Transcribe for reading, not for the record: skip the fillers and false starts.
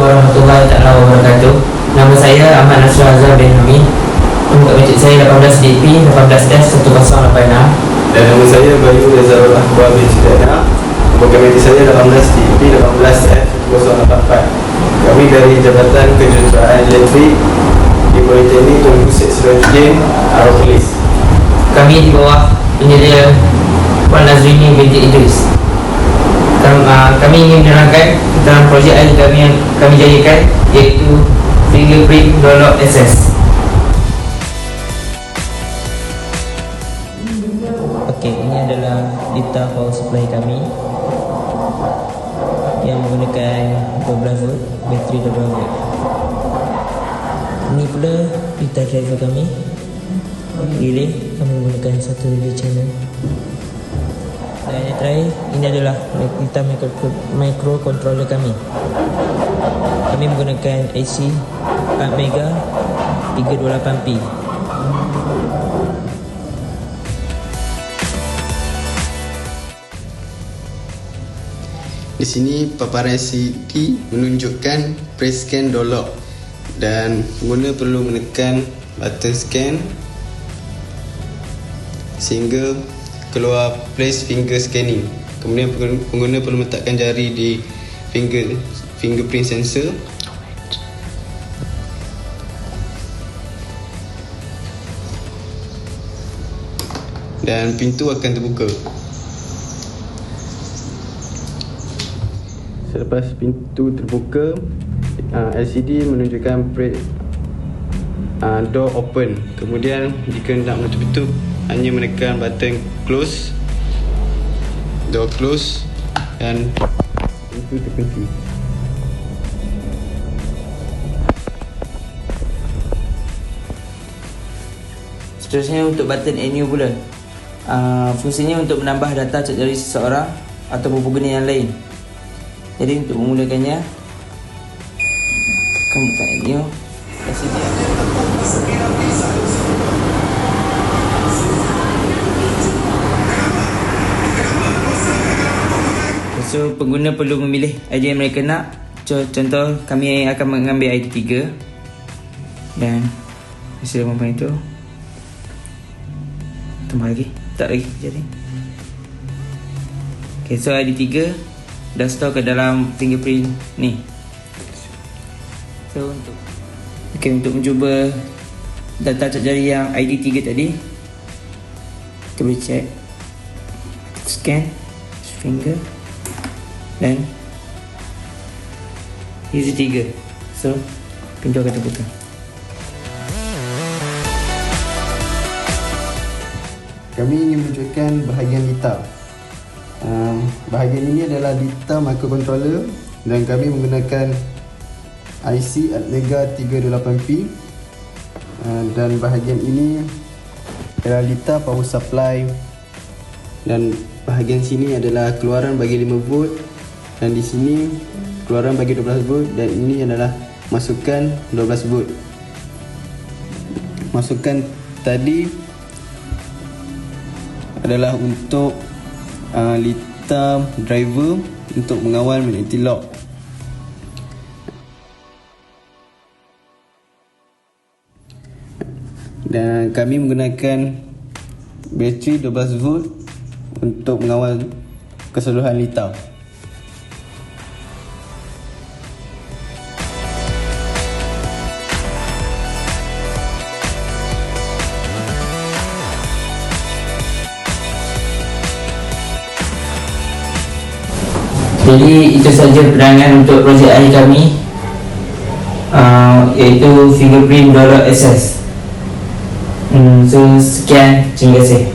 warahmatullahi wabarakatuh. Nama saya Ahmad Nasrul Azhar bin Hamid. Untuk mencik saya 18 DP 18-1086. Dan nama saya Bayu Rezarul Akbar bin Sudana. Nombor kamera saya 18 DP 18F1084. Kami dari Jabatan Kejuruteraan Elektrik di Politeknik Tuan Pusat Sirajuddin Aeropolis. Kami di bawah penyedia Puan Nazrini binti Idris. Kami ingin menerangkan tentang projek air yang kami jadikan, iaitu Fingerprint Dolok SS. Okey, ini adalah data power supply kami yang menggunakan 12 volt, bateri 12 volt. Ini pula data driver kami. Relay, kami menggunakan satu relay channel. Dan yang terakhir, ini adalah data microcontroller kami. Kami menggunakan IC 4 mega 328P. Di sini paparan LCD menunjukkan press scan door lock dan pengguna perlu menekan button scan sehingga keluar place finger scanning. Kemudian pengguna perlu meletakkan jari di fingerprint sensor. Dan pintu akan terbuka. Selepas pintu terbuka, LCD menunjukkan door open. Kemudian jika nak menutup pintu, hanya menekan button close, door close, dan pintu terkunci. Seterusnya untuk button NU pula. Fungsinya untuk menambah data cak jari seseorang atau pengguna yang lain. Jadi untuk memulakannya, akan buka NU. So pengguna perlu memilih ID yang mereka nak. Contoh kami akan mengambil ID 3. Dan hasil mampan itu tambah lagi, tak lagi jadi. Okay, so ID 3 dah store ke dalam fingerprint ni. So untuk mencuba data cak jari yang ID 3 tadi, kita boleh check scan finger dan user 3. So pintu akan terbuka. Kami ingin menunjukkan bahagian data. Bahagian ini adalah data microcontroller dan kami menggunakan IC Atmega 328P. Dan bahagian ini adalah data power supply, dan bahagian sini adalah keluaran bagi 5 volt, dan di sini keluaran bagi 12 volt, dan ini adalah masukan 12 volt. Masukan tadi adalah untuk litar driver untuk mengawal magnetic lock. Dan kami menggunakan bateri 12 volt untuk mengawal keseluruhan litar. Jadi itu saja penerangan untuk projek air kami, iaitu Fingerprint Dolok SS. So sekian, terima kasih.